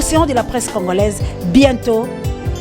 Océan de la presse congolaise, bientôt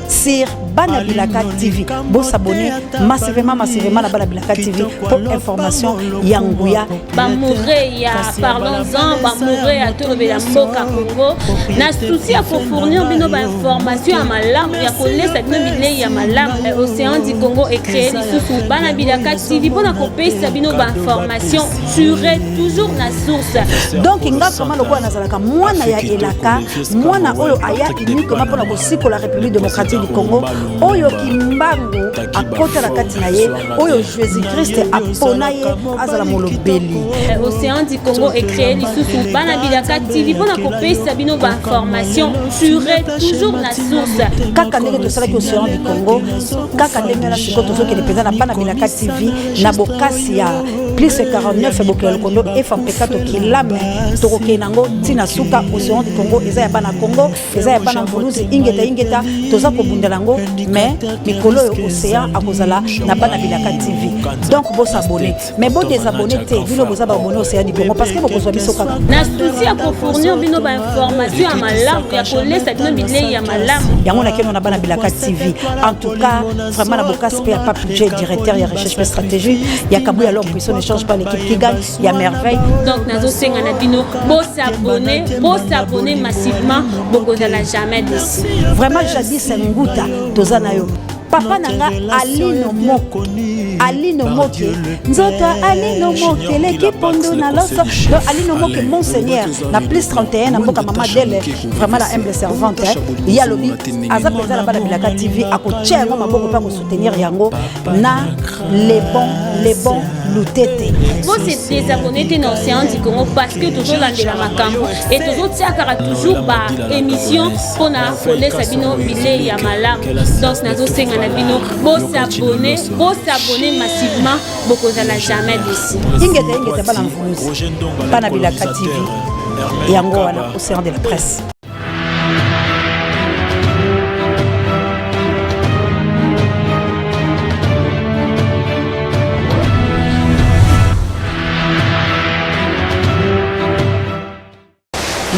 sur Banabilaka TV. Bon s'abonner massivement la Banabilaka TV pour information Yanguya. Bamoureya, parlons-en, Bamoureya, tout le Mboka Congo. Na souci à fournir bino information à malam, ya connaître bino bidlé ya malam. Océan du Congo est créé sous Banabilaka TV pour na copier bino information sur toujours la source. Donc inga comment le quoi nazalaka mwana ya elaka, mwana oyo aya uniquement pour la bosiko la République démocratique du Congo. Oyo kimbango akota la kati na ye, oyo Jésus-Christ apona ye azala molobeli. Océan du Congo est créé sous Banabilaka TV pour na copier bino information sur toujours la source. Kaka ndenge tosala ki Océan du Congo, kaka ndenge na siko tozo ke représente na Banabilaka TV na bokasi ya plus 49 bokelo kondo FMPK to kilame to kokenango tina suka Océan du Congo eza ya bana Congo, eza ya bana Mvuluzi ingeta toza ko bundelango mais mikolo yo Océan akozala na Banabilaka TV. Donc bo s'abonner, mais bo désabonner te bino boza ba abonner Océan du Congo parce que bokozwa biso kaka. Na souci à fournir bino ba information à malam ya kolesa bino bidlé ya malam. Yango na keno na Banabilaka TV. En tout cas, vraiment na bokasi pe ya Pape directeur ya recherche et stratégie, ya Kabuya l'homme puissant ne change pas l'équipe qui gagne, il y a merveille. Donc nazo senga na bino bo s'abonner massivement, bokozala jamais déçu. Vraiment jadis nguta tozana yo. Papa nanga Alino Moke nzoto Alino Moke l'équipe pondo na loso donc Alino Moke monseigneur na plus 31 na mboka mama Dele vraiment la humble servante il y a lobby aza présent la Banabilaka TV akotia ngo maboko pa ko soutenir yango na les bons lutete. Vous êtes désabonné de Océan du Congo parce que toujours la makambo et toujours tiakara toujours ba émission pour na foler sabino bilé ya malam. Donc nazo senga na bino bo s'abonner massivement bokozala jamais déçu. Ingeta bana Mvuluzi Banabilaka TV yango wana Océan de la presse.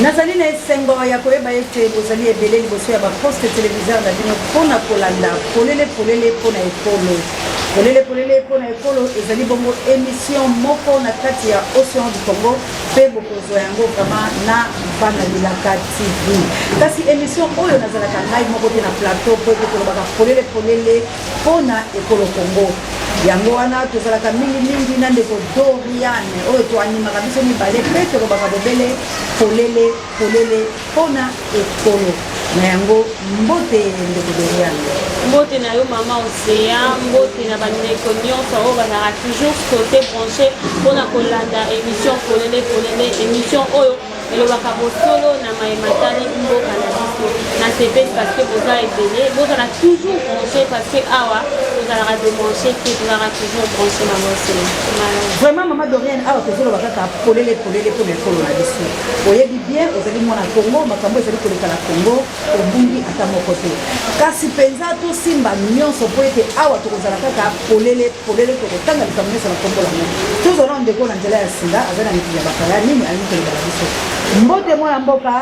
Nazali na esengo ya koyeba ete bozali ebele liboso ya baposte téléviseur na bino mpona kolanda polele mpona ekolo ezali bongo émission moko na kati ya Océan du Congo mpe bokozwa yango vraiment na Banabilaka TV. Kasi émission oyo nazalaka ngai moko te na plateau po ete tolobaka polele mpona ekolo Congo. Yango wana tozalaka mingi na ndeko Doriane oyo toanimaka biso mibale mpe tolobaka bobele polele mpona ekolo na yango mbote ndeko Doriane. Mbote na yo mama Océan, mbote na bandeko nyonso oyo bazalaka toujours côté branché mpona kolanda émission polele émission oyo elobaka bosolo na mayematali mboka na biso na sepeli parce que boza ebele bozala toujours branché parce que awa tozalaka débranché te tozalaka toujours branché na Océan. Vraiment mama Doriane awa tozoloba kaka polele mpona ekolo na biso oyebi bien ozali mwana Congo makambo ezali koleka na Congo obungi ata moko te kasi mpenza tosimba nyonso po ete awa tokozala kaka polele tokotanga likambo nyonso na Congo lango tozala ndeko na nzela ya sila aza na mikili ya bakaya nini alingi koleka na biso mbote mwana mboka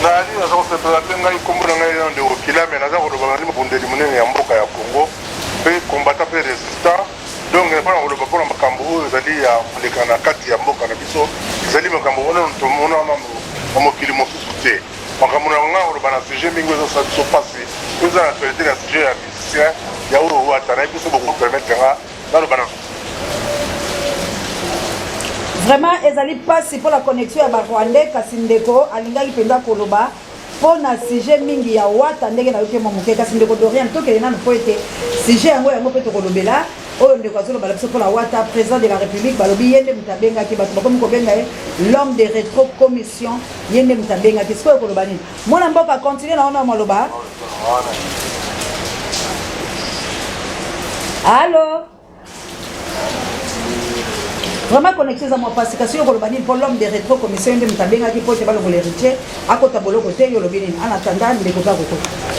nali naza kosepela ngai kombo na ngai ndeko Kilame naza koloba nali mobundeli monene ya mboka ya Congo mpe kombata mpe résistant donc mpona koloba mpona makambo oyo ezali ya koleka na kati ya mboka na biso ezali makambo wana tomona na mokili mosusu te makambo na nga koloba na sujet mingi ezosala biso mpasi eza na actualité na sujet ya musicien ya oyo wata nayebi biso bokopermettre nga naloba na vraiment ezali pasi pour la connexion ya barwandais kasi ndeko alingaki mpenza koloba pona sujet mingi ya wata ndenge na yo te moke kasi ndeko Doriane tokele nanu po ete sujet yango mpe tokolobela oyo ndeko azoloba biso mpona wata président de la République balobi ye nde moto abengaki bato bakomi kobenga ye l'homme de rétro commission ye nde moto abengaki sikoyo koloba nini mwana mboka continue na ona maloba allo Vraiment connecté à moi parce que si on regarde pour l'homme de rétro commission de Mtabenga qui peut pas le héritier à côté de l'autre côté le bien en attendant de quoi.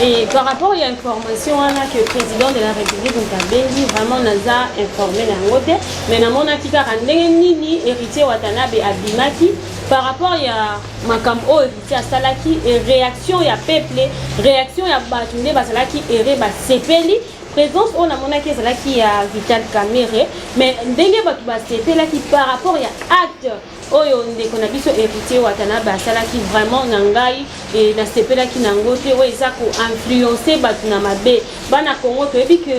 Et par rapport à l'information que le président de la République Mtabengi vraiment nous a informé dans l'autre mais na mona kika nini héritier Watanabe abimaki par rapport à makambo héritier Salaki et réaction ya peuple réaction ya batunde basalaki ere ba sepeli présence on a mon acquis là qui a Vital Kamerhe mais ndenge batu ba sepela qui par rapport ya acte oyo ndeko na biso héritier Watanabe asalaki vraiment nangai et na sepela ki nangote o ezako influencer batu na mabe bana Congo to ebi que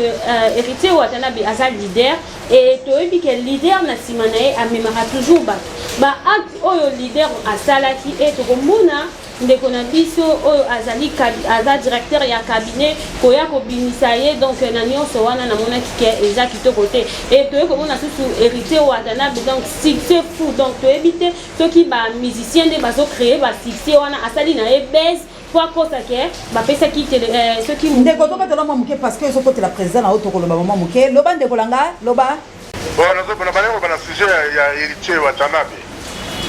héritier Watanabe asa leader et to ebi que leader na simanae amemaka toujours batu ba acte oyo leader asalaki et to komona ndeko na biso oyo azali aza directeur ya cabinet koya kobimisa ye donc na nyonso wana na mona ki eza kitoko te et to komona susu héritier Watanabe donc succès fou donc to ebite soki ba musicien de bazo créer ba succès wana asali na e base pour cause que ba pesa ki ceux qui ndeko to katela mo muke parce que so côté la président na auto ko loba mama muke loba ndeko langa loba voilà so bana bana sujet ya héritier Watanabe.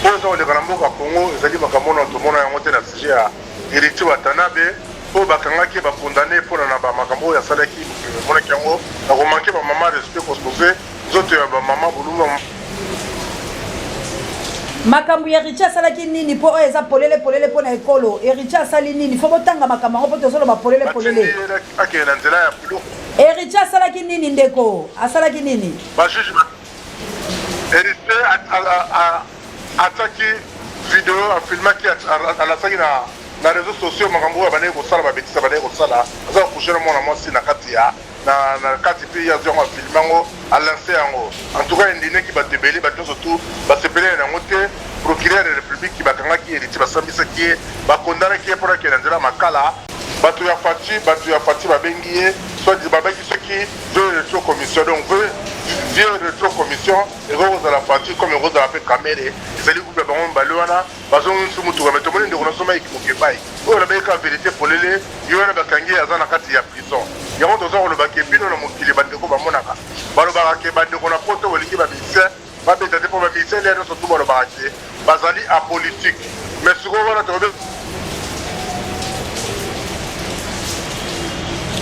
Pour ça, les Kanamboka Congo, ils ont dit que tout le monde a monté dans le sujet à héritier Watanabe. Pour Bakanga qui va condamner pour la Makambo, il y a Salaki, mon Kango, a remarqué ma maman respect qu'on se posait, les autres maman Boulou. Makambo ya Richard Salaki nini po eza polele po na ekolo Richard Sali nini faut botanga makambo po to solo ba polele. OK na nzela ya pilo. Richard Salaki nini ndeko asalaki nini ba juge héritier attaqué vidéo a filmé qui à la salle na réseaux sociaux makambo bana ko sala ba betisa bana ko sala za ko shera mona mwasi na kati ya na kati pe ya zonga filmango à lancer yango en tout cas indine qui ba tebeli ba surtout ba sepele na ngote procureur de la république qui ba kanga ki héritier ba sambisa ki ba condamné qui pour que ndela makala batu ya fati ba bengiye soit di baba qui ceux qui veut retro commission donc veut retro commission et rose à la partie comme rose à la caméra c'est les groupes bango balwana bazo nsumu to mais to moni ndeko na soma ikimoke bai o la beka vérité pour les yo na bakangi azana kati ya prison yango to zo lo bakepino na mokili bandeko ba monaka balo ba ke bandeko na poto olingi ba ministère ba beta te pour ba ministère les autres tout balo ba ke bazali apolitique mais siko wana to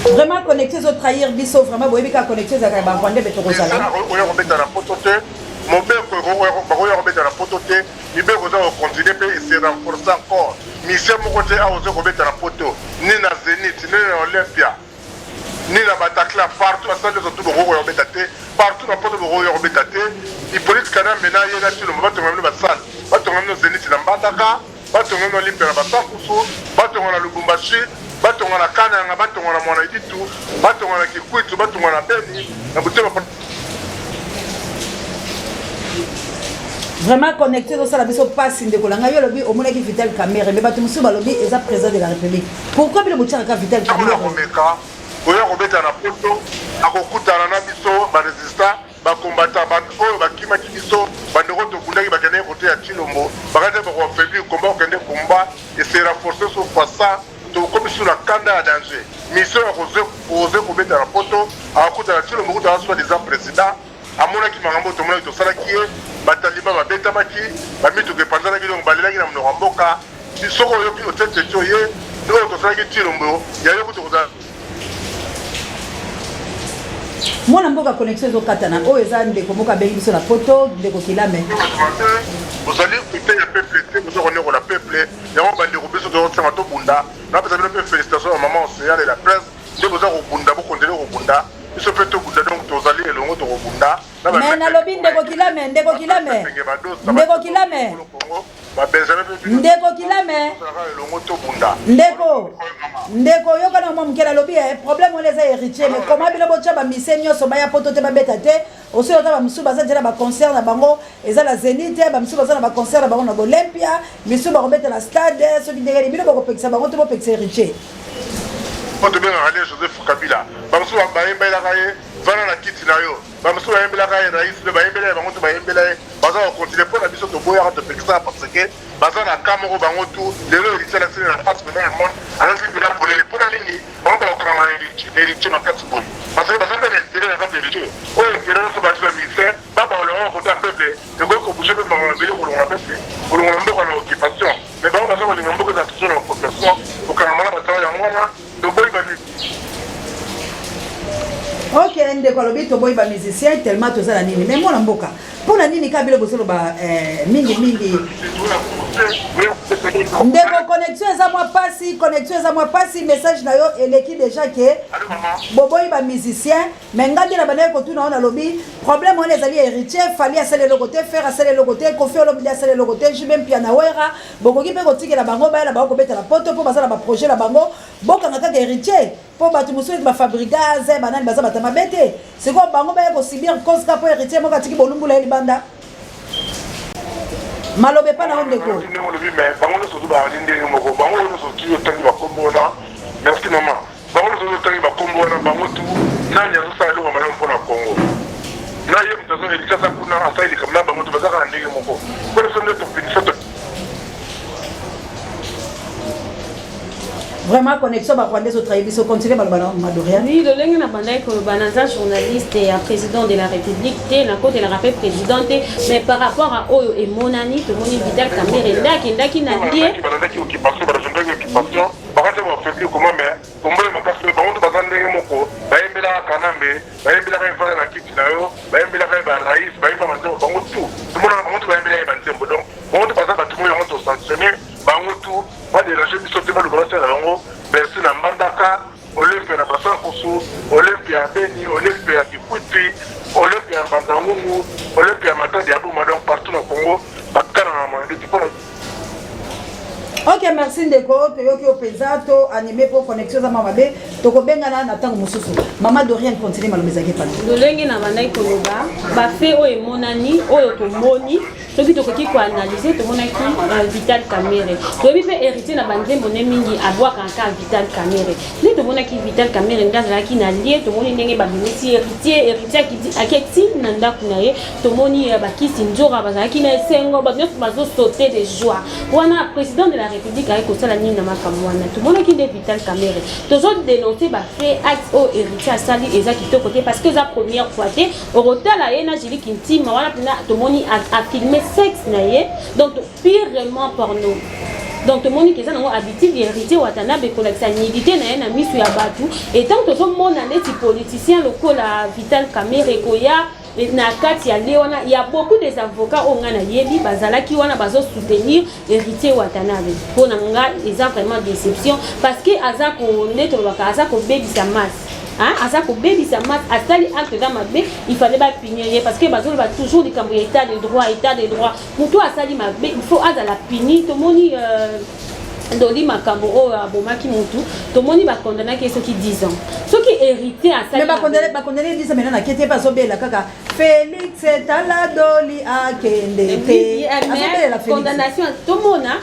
vraiment connecté aux trahir biso vraiment boyebi ka connecté za ka ba kwande beto ko sala o yo robeta na poto te mon père ko yo robeta na poto te mi be ko za continuer pe se renforcer encore mi se mo ko te a ozo robeta na poto ni na Zenith ni na Olympia ni na Bataclan partout à ça les autres ko yo robeta te partout na poto ko yo robeta te i police kana mena ye na tilo ba to ngam ba sal ba to ngam no Zenith na Mbandaka ba to ngam no Olympia na Basakusu ba to ngam na Lubumbashi batonga na Kananga batonga na Mwana Iditu batonga na Kikwitu batonga na Beni na Butema vraiment connecté dans la biso passe ndeko langa yo lobi o monaki Vital Kamerhe mais batu musu balobi eza président de la République pourquoi bile botira ka Vital Kamerhe omeka oya kobeta na poto akokutana na biso ba résistant ba combattant ba oyo bakima kibiso bandeko to kundaki bakene kote ya Chilombo bakate ba ko affaiblir combat kende combat et se renforcer sur face comme sur la canne à danger. Mission à oser commettre dans la poto, à côté de la tire, le monde soit des présidents. À mon avis, Marambo, tout le monde est salaki, Bataliba, Betamaki, Bamitu, que pendant la vie, on balai la Ramboka, ils sont au tête de Toye, nous, on salaki Chilombo, il y a eu beaucoup de mwana mboka connexion zo katana o eza ndeko moka bengi biso na poto ndeko kilame vous allez écouter le peuple vous allez connaître le peuple et on va dire biso de ça to bunda na pesa bien félicitations à maman océan et la presse de vous allez bunda pour continuer au bunda biso peut to bunda donc vous allez le ngo to bunda mais na lobi ndeko kilame ndeko kilame ndeko kilame ndeko kilame ndeko yoka na mwa mkela lobi problème on les a héritier mais comment bilo bocha ba mise nyonso ba ya poto te ba beta te aussi ota ba musu ba za ba concert na bango eza la Zenith ba musu ba za na ba concert na bango na Olympia misu ba robeta la stade so bidegeli bilo ba ko pekisa bango te bo pekisa héritier on te bien aller Joseph Kabila ba musu ba yemba la kaye vana na kiti na yo ba musu ba yemba la kaye rais le ba yemba la bango to ba yemba la baza continuer pour la biso to boya te pekisa parce que baza na kamero bango tout les héritiers la sine na face maintenant monde alors que la pour la ligne on va comment héritier na quatre bon parce que baza na intérêt na héritier o intérêt so ba tu ministère ba ba le on va peuple ndeko alobi toboyi ba musicien tellement tozala nini mais mwana mboka mpona nini kabila bosolo ba mingi ndeko connexion eza mwa pasi message na yo eleki déjà ke boboyi ba musicien mais ngandi na banaye kotuna ona lobi problème wana ezali héritier fali asala eloko te faire asala eloko te kofi olobili asala eloko te jibe mpia na wera bokoki mpe kotikela bango bayala bango kobetela poto mpo basala baprojet na bango bokanga kaka héritier mpo bato mosusu bafabrique gaz banani baza bato mabe te sikoyo bango baya kosibir cause ka mpo héritier moko atiki bolumbula ye libanda malobe pa na yo ndeko bango nyonso tobali ndenge moko bango nyonso otangi bakombo wana merci mama bango nyonso otangi bakombo wana bango tu nani azosala eloko malamu mpona kongo na ye moto azoelisa aza kuna asali likambo na bango tu bazaka na ndenge moko mpona so nde topinisa vraiment connexion bakwandezo travailler biso continuer balobana Madorian. Oui, le lengue na bandai ko banaza journaliste et président de la République té na côté la rappel présidente mais par rapport à Oyo et Monani to moni Vital Kamerhe ndaki na lié banaki occupation bazondaki occupation bakati ba faire comment mais kombo makasi bango bazande moko bayembela kanambe bayembela ka na kiti na yo bayembela ka ba rais bayembela manzo bango tout mona bango bayembela ba ntembo donc bango baza ba tumo yango to sanctionner bango tout pas de la jeune sortie ba le bras na bango merci na mbandaka Olympia na Basankusu Olympia Beni Olympia Kikuti Olympia Bandangungu Olympia Matadi ya Boma donc partout au Congo bakana na mwende tipona. Ok, merci ndeko toyoki openza to animé pour connexion za mamabe tokobengana na tango mususu mama Dorian continue malobezaki pana lolenge na bandai koloba ba fait oyo monani oyo to moni soki tokoki ko analyser to monaki Vital Kamerhe to bi pe héritier na banzembo ne mingi abwaka ka Vital Kamerhe ni to monaki Vital Kamerhe ndazala ki na lié to moni ndenge ba bimisi héritier ki di aketi na ndaku na ye to moni ba kisi nzora bazala ki na sengo ba nyos bazo sauter de joie wana président de la République a ekosala nini na makambo wana to monaki de Vital Kamerhe tozo dénoncer ba fait acte au héritier asali eza kitoko te parce que za première fois te orotala ye na jili kintima wana pina to moni a filmer sexe na ye donc purement porno donc moni que ça n'a habitude d'héritier Watanabe kolakisa nidité na ye na misu ya batu et tant que tout monde neti politicien local la Vital Kamerhe koya na kati ya leona il y a beaucoup des avocats au ngana yebi bazalaki wana bazo soutenir héritier Watanabe pour nga eza vraiment déception parce que azako neto baka azako bebisa masse hein azako bebisa masse asali acte dans mabe il fallait pas punir parce que bazolo ba toujours du cambo état de droit muto asali mabe il faut azala punir to moni Doli makambo o abomaki mutu to moni ba condamné ke soki 10 ans soki hérité asali mais ba condamné 10 ans maintenant na kete pas sobela kaka Félix tala Doli akende te la condamnation to mona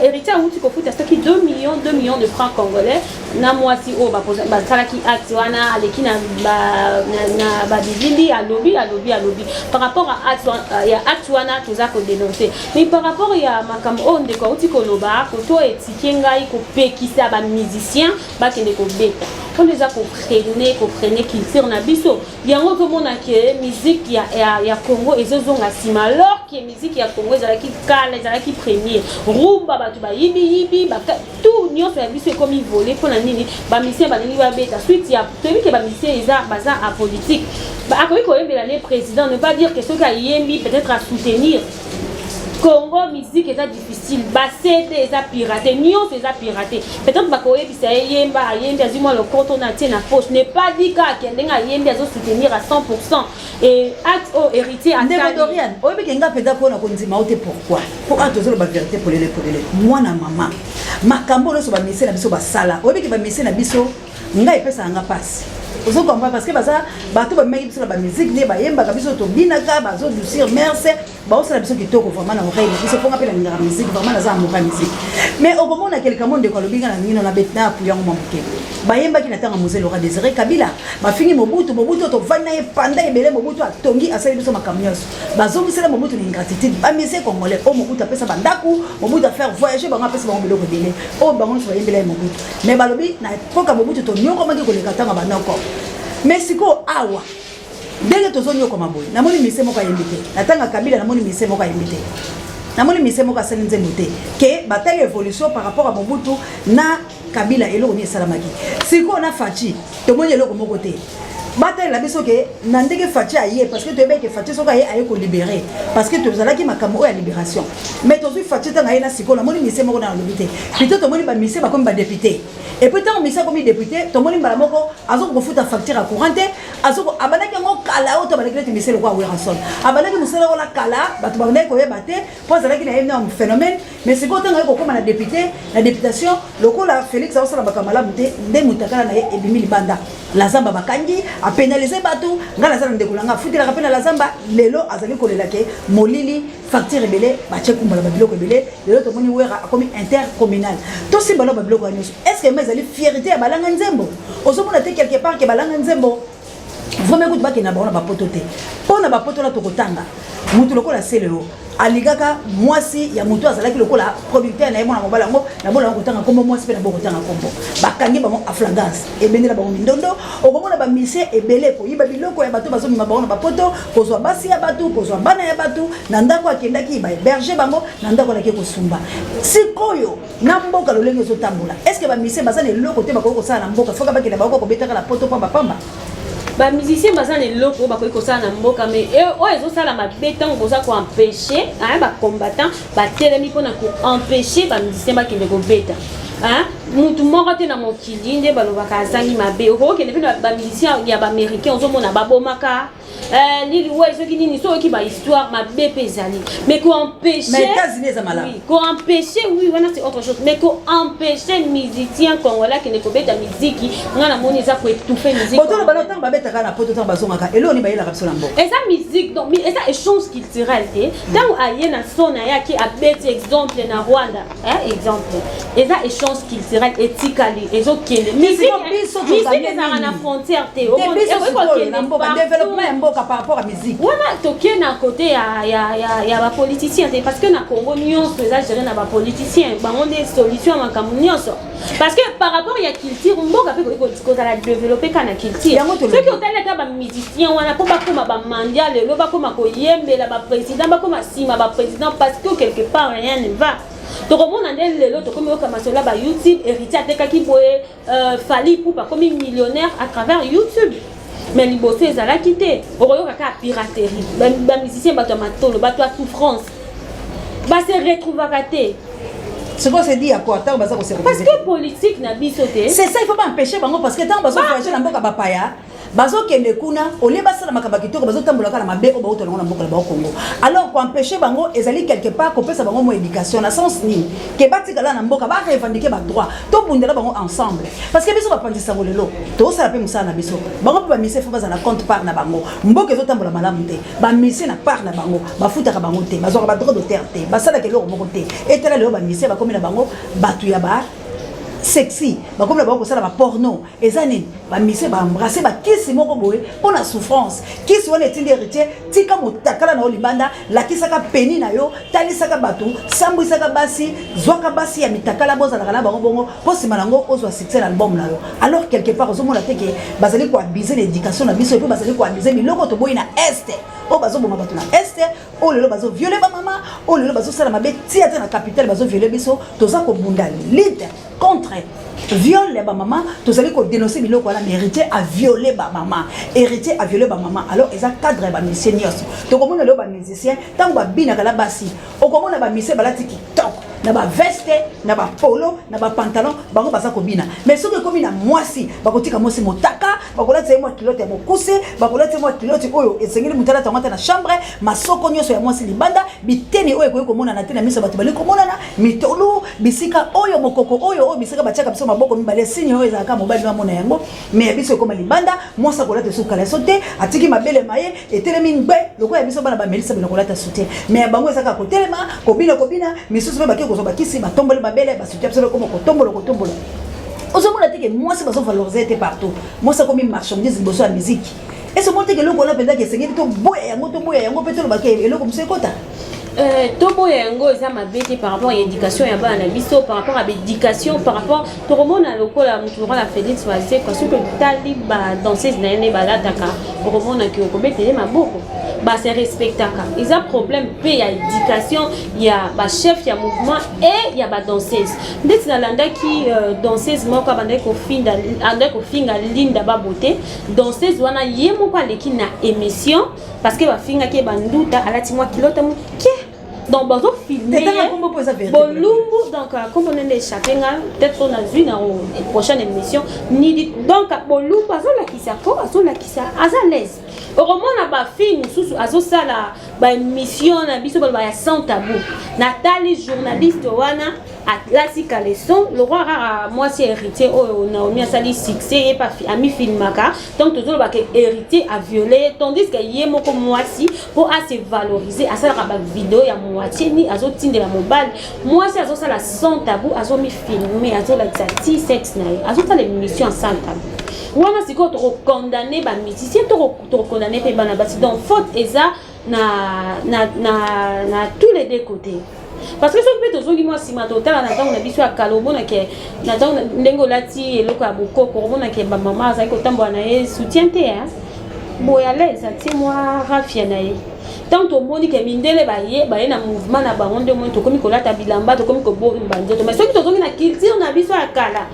hérité mutu ko futa soki 2 millions de francs congolais na moisi o ba salaki acte wana aleki na ba bibili alobi par rapport à acte wana toza ko dénoncer mais par rapport ya makambo o ndeko uti ko loba ko to etikengai ko pekisa ba musicien ba kende ko beta on les a comprendre culture na biso yango to mona ke musique ya Congo ezozonga sima alors que musique ya Congo ezalaki kala ezalaki premier rumba batu ba yibi ba tout nyonso ya biso comme volé pona nini ba musicien ba nini ba beta suite ya tobi ke ba musicien eza baza a politique ba akoki ko yembela le président ne pas dire que ce qu'a yembi peut-être à soutenir Congo musique est difficile, bassé est piraté, Nyon c'est piraté. Peut-être que Koyebisa yemba azimo le compte on a tient na poche n'est pas dit qu'il y a yemba à soutenir à 100% et acte au héritier à Dorian. Oyebi kenga peda ko na konzima ote pourquoi? Pour atozolo ba vérité pour les moi na maman. Makambo lo so ba message na biso ba sala. Oyebi ke ba message na biso nga epesa nga passe. Ozo comprendre parce que baza bato ba meyi biso ba musique ne ba yemba ka biso to binaka bazo doucir merci ba osala biso kitoko vraiment na oreille biso ponga pela ngara musique vraiment na za amoka musique mais au moment na quelqu'un monde ko lobinga na nino na betna pour yango mamuke ba yemba ki na tanga Moselle Laurent Désiré Kabila ba fingi Mobutu to vana ye panda ebele Mobutu atongi asali biso makamnyos bazo bisela Mobutu ni ingratitude ba mise congolais o Mobutu apesa bandaku Mobutu a faire voyager ba ngapesa ba ngobelo ko dele o bango so yembela Mobutu mais balobi na poka Mobutu to nyoko maki ko leka tanga banako Mexico awa denge tozonyo koma boy namoni mise moko ayembite natanga Kabila namoni mise moko ayembite namoni mise moko aselinze moté ke bataille évolution par rapport à Mobutu na Kabila eloko ni salamaki siko na fachi tomoni eloko moko te bataille la biso ke nandeke Fatia aye parce que tu es que Fatia soka aye ko libérer parce que tu zalaki makambo ya libération mais tu Fatia tanga ina sikola moni mise moko na lobité plutôt to moni ba mise ba comme ba député et puis tant mise comme député to moni bala moko azo ko futa facture à courante azo ko abanaki ngo kala auto balaki mise le kwa Wilson abanaki musala wala kala batu ba ndeko yeba te pour zalaki na ina un phénomène mais c'est quand tanga ko comme na député la députation lokola Félix a osala bakamala muté nde mutakala na ebimi libanda la zamba bakangi a pénaliser batou ngala zala ndekulanga futi la rapena la zamba lelo azali kolela ke molili facture rebelé ba chekumba ba biloko rebelé lelo to moni wera comme intercommunal to si balo ba biloko nyos est-ce que mais ali fierté ya balanga nzembo ozomona te quelque part ke balanga nzembo vraiment ko tbaki na ba ona ba potote pona ba potola to kotanga mutu lokola selelo aligaka mwasi ya mutu azalaki lokola producteur na yemona mobala ngo na bola ngotanga kombo mwasi pe na bokotanga kombo bakangi bango aflagance ebendela bango mindondo okomona ba mise ebele ko yiba biloko ya bato bazomima bango ba poto kozwa basi ya bato kozwa bana ya bato na ndako akendaki ba berger bango na ndako laki kosumba sikoyo na mboka lolenge zotambola est-ce que ba mise bazane loko te bakoko sala na mboka foka bakela bakoko betaka la poto pamba pamba ba musicien baza na loko ba ko sala na mboka mais o ezo sala mabeta ngoza ko empêcher ba combattant ba telemi pona ko empêcher ba musicien ba kende ko beta mutu moko te na mokili nde balobaka azangi mabe okokende mpe ba musicien ya ba américain ozomona babomaka nili ouais ce qui ni so qui ba histoire mabe pe ezali mais ko empêcher mais États-Unis ça malade oui ko empêcher oui voilà c'est autre chose mais ko empêcher musicien congolais qui ne ko beta musique ngana moni za ko étouffer musique boto ba lotang ba beta kana poto tang bazongaka eloni ba yela kapso lambo et ça musique donc mais ça échange culturel te tant aye na sona ya ki a beti exemple na Rwanda exemple et ça échange culturel éthiquement et zo kele musique ezara na frontière te o développement par rapport à musique. On a toqué d'un côté il y a politiciens parce que na Congo nous faisons gérer na politiciens ba on des solutions en camunios parce que par rapport il y a culture mboka pe ko la développer kana culture ceux qui ont tellement ka ba musiciens on a pas comme ba mondial le ba comme ko yembela ba président ba comme sima ba président parce que quelque part rien ne va. Donc on a des lots comme au Kamasola ba YouTube héritier atekaki boye fali pour pas comme millionnaire à travers YouTube. Mais les bossés ils allaient quitter au royaume à piraterie les musiciens bateau matolo bateau à souffrance bah c'est retrouver raté c'est quoi c'est dit à quoi tant baza ko se parce que politique na bisoté c'est ça il faut pas empêcher bango parce que tant bazo voyager na mboka bapaya bazo kende kuna ole basala makaba kitoko bazo tambola kala mabe o baoto na mboka ba Congo alors pour empêcher bango ezali quelque part ko pesa bango mo éducation na sens ni ke batika la na mboka ba revendiquer ba droit to bundela bango ensemble parce que biso ba pandisa bolelo to sala pe musala na biso bango ba mise faut baza na compte part na bango mboka ezo tambola malamu te ba mise na part na bango ba futaka bango te bazo ba droit de terre te basala ke loko moko te etela le ba mise ba komi na bango batu ya ba sexy ba comme la ba ko sala ba porno ezani ba mise ba embrasser ba kisi moko boye pour la souffrance kisi wana etindi héritier tika motakala na olibanda la kisaka peni na yo talisaka batu sambwisaka basi zwaka basi ya mitakala boza na bango bongo posima nango ozwa succès na album na yo alors quelque part ozomona te ke bazali ko abuser l'éducation na biso et puis bazali ko abuser biloko to boye na est o bazo boma batu na est o lelo bazo violer ba mama o lelo bazo sala mabe tia te na capitale bazo violer biso toza ko bunda lite contre viol les maman tous allez dénoncer biloko la héritier a violé ba maman héritier a violé ba maman alors ils a cadre ba musiciens to komona le ba musicien tant ba bina kala basi o komona ba musicien balati TikTok na ba veste na ba polo na ba pantalon bango basa kobina mais soki komi na mwasi bakotika mwasi motaka bakolati mo kilote ya mokuse bakolati mo kilote oyo esengeli mutala tangata na chambre masoko nyoso ya mwasi libanda biteni oyo ko komona na tena miso batu bali komona na mitolu bisika oyo mokoko oyo bisika bachaka biso maboko mibale signe oyo ezaka mobali na mona yango mais biso koma libanda mwasa kolata sukala sote atiki mabele maye etelemi ngbe loko ya biso bana ba melisa bina kolata sote mais bango ezaka kotelema kobina misusu be bakiko bakisi batombole mabele basutia biso comme kotombola ozomona te que moi c'est pas valoriser partout moi ça comme une marchandise bosso la musique et ce monte que le qu'on a peut-être que c'est to boya yango peut-être ba ke eloko msekota tobo yango eza mabete par rapport à l'éducation ya bana biso par rapport à l'éducation par rapport to remona lokola mutu la Félix Wazé parce que tali ba danseuse na ene balataka remona ki ko betele maboko bah c'est respectaka ils a problème pe ya éducation ya ba chef ya mouvement et ya ba danseuse ndeti na landa ki danseuse moko bande ko finga linda ba beauté danseuse wana ye moko aleki na émission parce que ba finga ki banduta alati mwa kilota muke donc bazo filmer bolumbu donc comme on est échappé peut-être on a vu dans la prochaine émission ni donc bolumbu azola kisa à l'aise heureusement na ba film sous azo sala ba émission na biso ba ya sans tabou Nathalie journaliste wana atlasi kaleson le roi rara moi c'est héritier Naomi a sali succès et pas ami filmaka donc toujours ba héritier a violé tandis que yé moko moi si pour à se valoriser à ça ba vidéo ya moitié ni azo tinde la mobile moi c'est azo sala sans tabou azo mi filmer azo la tati sex na azo sala émission sans tabou wana siko to condamner ba musicien to condamner pe bana basi donc faute eza na tous les deux côtés parce que ce peut toujours moi si ma total na tango na biso ya kalobo na ke na tango ndengo lati eloko ya bokoko komona ke ba mama za ko tambo na ye soutien te hein boya l'aise ti moi rafia na ye tant to moni ke mindele ba ye na mouvement na bango nde mo to komi ko lata bilamba to komi ko bo mbanzo to mais soki to zongi na culture na biso ya kala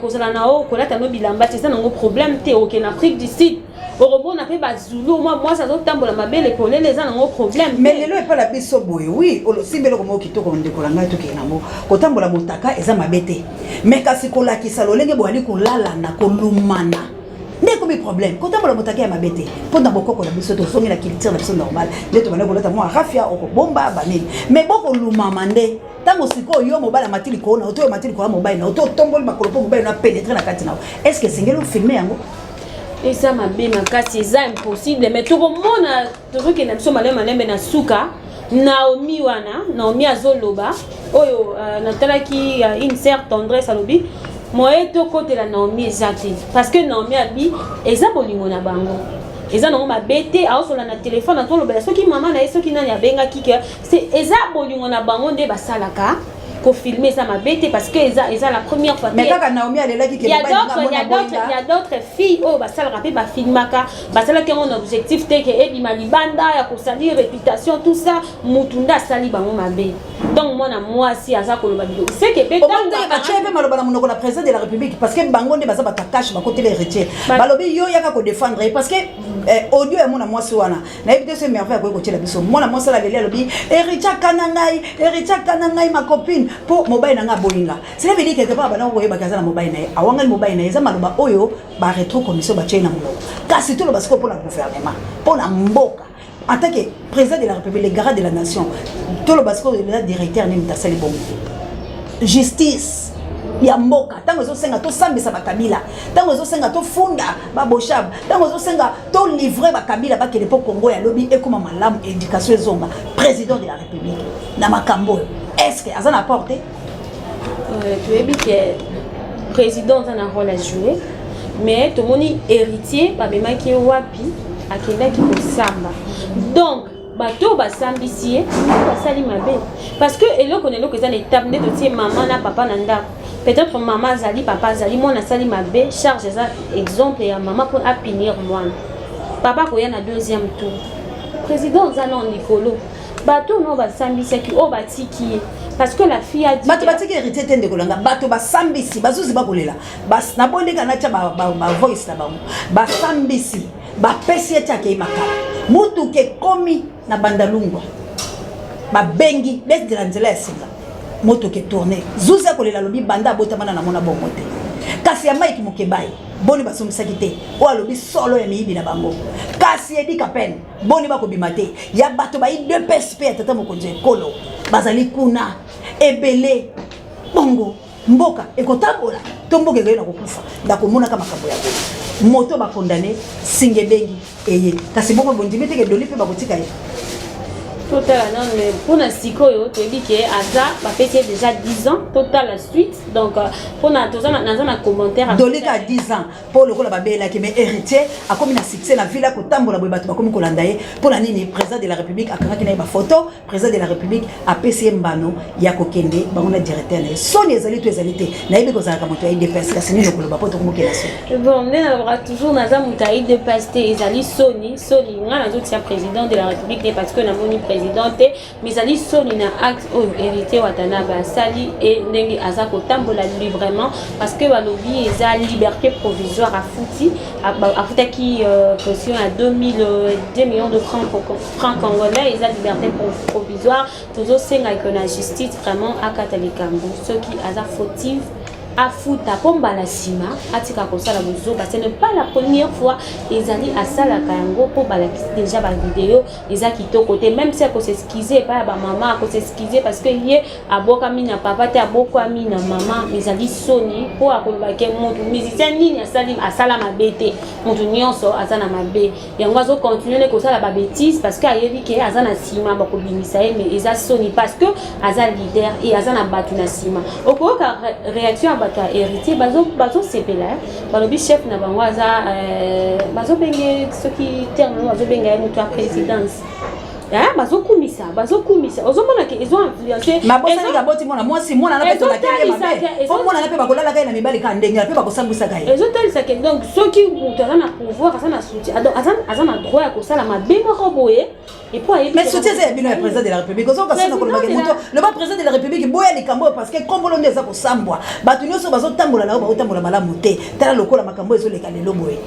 kozala na o kolata no bilamba c'est ça nango problème te ok na Afrique du Sud Orobo na pe bazulu moi ça zotambola mabele polé les gens nango problème mais lelo e pas la biso boye oui olo simbelo ko kitoko ndekola ngai to kenamo kotambola motaka eza mabete mais kasi kolakisa lolenge boali kolala na kolumana ndeko bi problème kotambola motaka ya mabete pona bokoko la biso to songi na culture na biso normal leto bana kolata moi rafia okobomba banini mais boko lumama nde tango siko yo mobile matili ko na oto matili ko mobile na oto tomboli makolo po mobile na pénétrer na kati na est-ce que singelo filmer yango et ça m'a bien makasi c'est impossible mais tout le monde toujours que na biso malembe na suka Naomi wana Naomi azoloba oyo natalaki une certaine tendresse alobi moi to côté la Naomi ezati parce que Naomi abi eza bolingo na bango eza nango mabete aosola na téléphone atoloba soki mama na soki nani abenga kike c'est eza bolingo na bango nde basalaka ko filmer ça mabete parce que eza la première fois mais kaka Naomi alelaki ke il y a d'autres filles oh basalaka pe ba filmaka basalaki un objectif te ke ebima libanda ya ko salir réputation tout ça mutunda sali bango mabe donc moi si aza ko loba bilo c'est que pe ka chebe maloba na monoko na président de la République parce que bango nde baza batakash ba côté les héritiers balobi yo yaka ko défendre parce que audio ya mona mwasi wana na ebite ce merveille ko tela biso mona mwasi la leli alobi héritier kanangai ma copine pour mobile nanga bolinga c'est veut dire quelque part bana ko yeba kaza na mobile na awanga mobile na eza maloba oyo ba retro commission ba chena monoko kasi to lo basiko pour la gouvernement pour la mboka en tant que président de la République le garant de la nation to lo basiko le directeur ni mtasali bongo justice ya mboka tango zo senga to sambisa bakabila tango zo senga to funda ba boshab tango zo senga to livrer bakabila ba kele po Congo ya lobi ekoma malamu éducation ezonga président de la République na makambo est-ce que azana porté tu es bien que président a un rôle à jouer mais tout le monde héritier ba bema ki wapi akenda ki ko samba donc bato basambisi basali mabe parce que eloko neloko eza na étape nde totie maman na papa na ndako peut-être maman azali papa azali mwana asali mabe charge eza exemple ya maman pour appunir mwana papa koya na deuxième tour président oza na likolo bato no basambisaki o batiki parce que la fille a dit bato batiki héritier tende kolanga bato basambisi bazuzi bakolela bas na bonde kana cha ba voice na bango basambisi ba pesi eta ke makala mutu ke komi na bandalungwa ba bengi les de la singa moto ke tourner zuza kolela lobi banda botamana na mona bongo te kasi ya Mike Mukebai boni basomisaki te o alobi solo ya miyibi na bango kasi edi kapen boni bakobima te ya bato bayi deux PSP tata mokonzi ekolo bazali kuna ebele bongo mboka ekotabola to mboka ezoyi na kokufa ndakomonaka makambo ya boye moto bakondane singe bengi eye kasi boko bondimi teke doli mpe bakotika ye Total, non, mais pour la Sikoyo, tu dis que Aza va faire déjà 10 ans, total la suite. Donc, pour la commentaire. Dolika a 10 ans, pour le coup, la babela qui est héritier, a comme un succès, la ville à Kotambo, la Bouibatu, comme Kolandaye, pour la Nini, président de la République, à Kanaki na photo, président de la République, à PCM Bano, Yako Kende, on a directeur. Son les alliés, tous les alliés, naïbe Kozaka Moutaï de Peste, la Sénile, le Bapo, tout le monde qui est là. Bon, on aura toujours Naza Moutaï de Peste, les alliés Sony, on a un président de la République, parce que nous avons une présidente, mais les alliés Sony na acte hérité Watanabe, Sali et Nengi Azako Tambola librement, parce que Balobi est à liberté provisoire à Fouti, à Fouti qui caution à 2 millions de francs congolais, ils ont liberté provisoire, toujours c'est la justice vraiment à Katalikambo, ceux qui ont fautif. À Fouta, comme Balasima, à Tikakosala Bozo, ce n'est pas la première fois qu'ils allaient à Sala Kayango pour déjà la vidéo, ils ont quitté côté, même si elle s'excusait, pas ma maman, elle s'excusait parce que hier, à Bokamina, papa, à Bokamina, maman, ils allaient sonner pour accompagner mon musicien, ni à Salama Bété, mon union sur Azana Mabé. Et on va continuer à causer la bêtise parce qu'il y a dit qu'il y a Azana Sima, mais ils ont sonné parce que Azana leader et Azana battu Nasima. Au cours de réaction à héritier bazo sepela balobi chef na bango aza bazo benge soki terme bazo benga mutu a présidence bazo kumisa ozomona ke ils ont influencé ma bossa ni kaboti mona moi si mona na peto la kele mabe fo mona na pe bakola la kai na mibali ka ndenge na pe bakosambisa kai ezotalisa ke donc soki mutu aza na pouvoir aza na soutien aza na droit ya kosala mabe moko boye et pour mais soutien c'est bino le président de la République ozo kasi na kolobaka mutu le président de la République boya likambo parce que kombolo ndeza kosambwa batu nyoso bazo tambola na bazotambola malamu te tala lokola makambo ezo leka lelo boye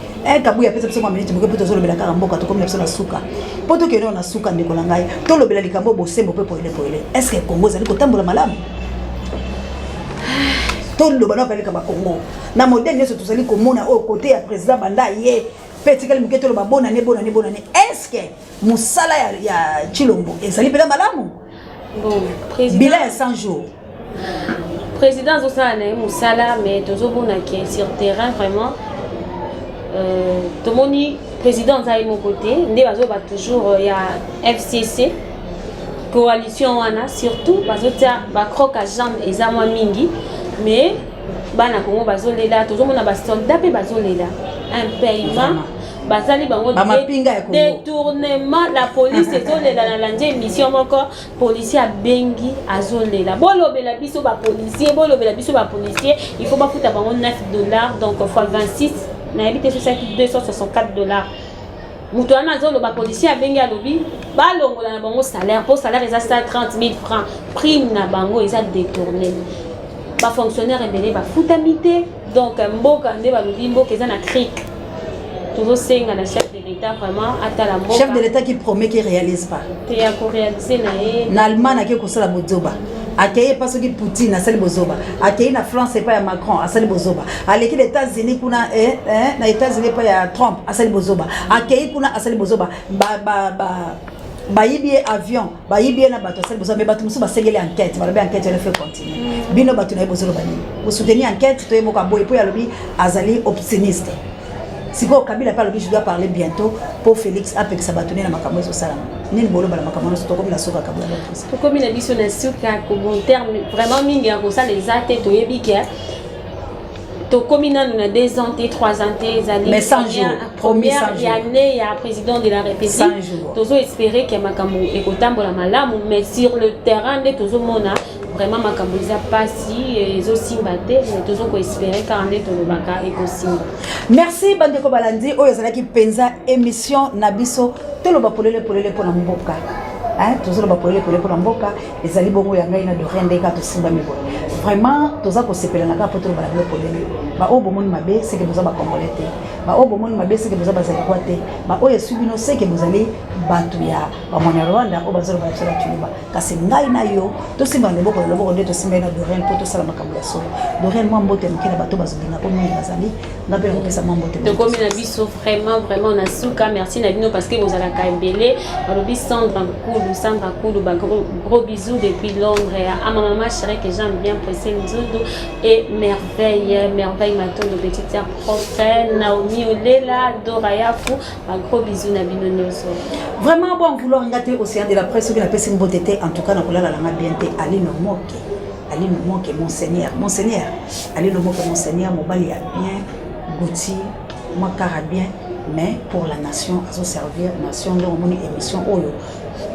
kabuya pesa pesa 3 minutes moke poto zolobela kaka mboka to comme na suka poto ke na suka ndeko ngai to lobela likambo bosembo pe poele est-ce que Congo zali kotambola malamu to lobana pele ka Congo na modèle nyoso tozali komona au côté ya président banda ye petikali muketo loba bonane est-ce que musala ya Chilombo ezali pela malamu bon président bilan ya 100 jours président Zosala na musala mais tozobona ke sur terrain vraiment tomoni président Zaï mon côté ndé bazo ba toujours il y a FCC coalition wana surtout bazo tia ba croc à jambe ezamwa mingi mais bana Congo bazo lela tozomona ba soldat pe bazo lela un paiement bazali bango détournement la police ezolela na landi mission moko policier abengi azolela bolobela biso ba policier il faut bafuta bango $9 donc fois 26 na habité sur $264 mutu wana azoloba policier abengi alobi balongola na bango salaire pour salaire eza 30 000 francs prime na bango eza détourné ba fonctionnaire ebele bafutamite donc mboka nde balobi mboka eza na crique toujours senga na chef de l'État vraiment atala mboka chef de l'État qui promet qu'il réalise pas te ya ko réaliser na Allemagne qui kosala bozoba akeye parce que Poutine asali bozoba akeye na France pas ya Macron asali bozoba aleki les États-Unis kuna na États-Unis pas ya Trump asali bozoba akeye kuna asali bozoba bayibi avion bayibi na bato asali bozoba mais bato musu basengeli enquête balobi enquête elle fait continuer bino bato na bozoba bani vous soutenir enquête to yemoka boy po ya lobi azali optimiste. Si vous Kabila parle, je dois parler bientôt pour Félix avec sa bâtonnière à Makambo au Salam. Ni le bolo à Makambo, c'est comme la souka Kabila. Comme il a dit sur la souka, comme terme vraiment mingi à ça les athées to yebike. To komina nous a 2 ans, 3 ans, mais 100 jours. Première année, il y a président de la République. 100 jours. Tozo espérer que Makambo et Kotambo la malamu, mais sur le terrain de Tozo Mona. Vraiment Makambo ils a pas si ils aussi batté mais toujours qu'on espérait car on est au Baka et aussi. Merci Bandeko Balandi oyo ezalaki penza émission Nabiso toloba polele pour na mboka. Toujours ba polele pour na mboka ezali bongo ya ngai na de rende ka to simba mibo. Vraiment toza ko sepela na ka poto ba polele. Ba o bomoni mabe c'est que vous ba congolais te. Ba o bomoni mabe c'est que vous ba zali kwate. Ba o yesu bino c'est que vous allez batu ya ba mona Rwanda o bazalo ba tsala tuliba. Kasi ngai na yo to simba ne boko loboko nde to simba na de rende poto sala makambo ya so. De rende mo mbote mkina bato bazobinga ko mimi bazali ngape ko pesa mo mbote. Donc comme na biso vraiment na suka merci na bino parce que vous allez kaembele balobi Sandra Koulou gros bisous depuis Londres à ma maman chérie que j'aime bien presser Nzodo et merveille Maton de petite sœur prochaine Naomi Mimi Olela, Dora Yafu, un gros bisou na bino nyonso. Vraiment bon vouloir regarder Océan de la presse qui la personne beauté en tout cas na kolala la bienté Ali no moke. Ali no moke monseigneur. Monseigneur. Ali no moke monseigneur mobali a bien Gouti, moi cara bien mais pour la nation à servir nation de mon émission oyo.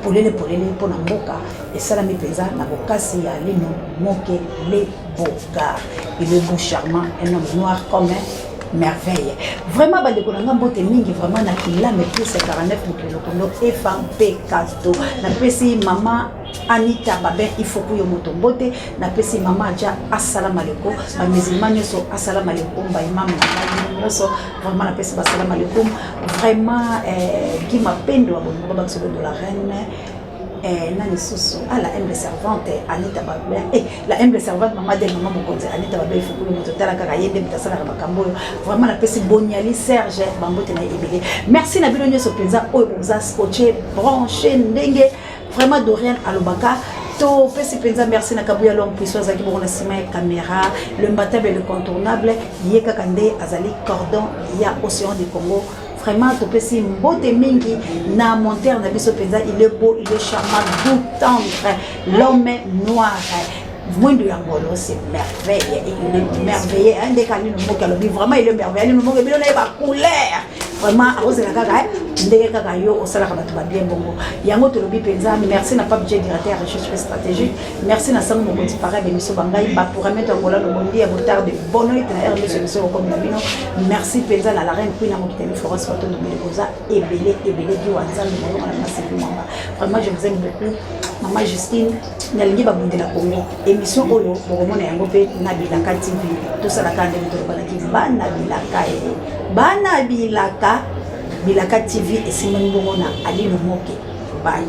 Pour na mboka et ça la mipeza na bokasi ya Ali no moke les boga. Il est beau charmant, un homme noir comme un merveille. Vraiment, bah, de konanga mbote mingi vraiment na kila mais plus 49 mukilo kondo FMP kato. Na pesi maman Anita Babin il faut que yo moto mbote. Na pesi maman Adja assalamu alaikum. Ba musulman so assalamu alaikum. Ba imam na so vraiment na pesi assalamu alaikum. Vraiment qui m'appendo à ba de la reine. Nani Soso, la humble servante Anita Babin, la humble servante maman de maman Mokonzi Anita Babin, il faut que nous totala kakayende mutasala kabakambo. Vraiment la pesi Boniali Serge Bambote na ebele. Merci na bino nyoso penza oyo boza scotché branché ndenge vraiment Dorian Alobaka. To pesi penza merci na kabuya longue puissance aki bon na sima ya caméra, le imbattable et le contournable yeka kande azali cordon ya Océan du Congo. Vraiment, tu peux si mbote mingi na monter na biso penza, il est beau, il est charmant, doux, tendre, l'homme noir. Mwendo ya ngolo c'est merveille, il est merveilleux. Un des canins no moka lobi vraiment il est merveilleux. No moka bilo na ba couleur. Vraiment à cause de la kaka, ndenge kaka yo osala ka batu ba bien bongo. Yango to lobi penza, merci na pas budget directeur recherche stratégique. Merci na sango mo petit pareil bemiso bangai ba pour remettre ngola no bondi ya motard de bonheur na RMS solution comme na bino. Merci penza na la reine Queen na mo kiteli Florence Photo de Melekoza ebele di wanza no na merci mama. Vraiment je vous aime beaucoup. Maman Justine nalingi ba bundela Congo. Émission oyo bokomona yango pe na Bilaka TV to sala kande to balaki bana bilaka TV et simoni bongo na Ali no moke bye.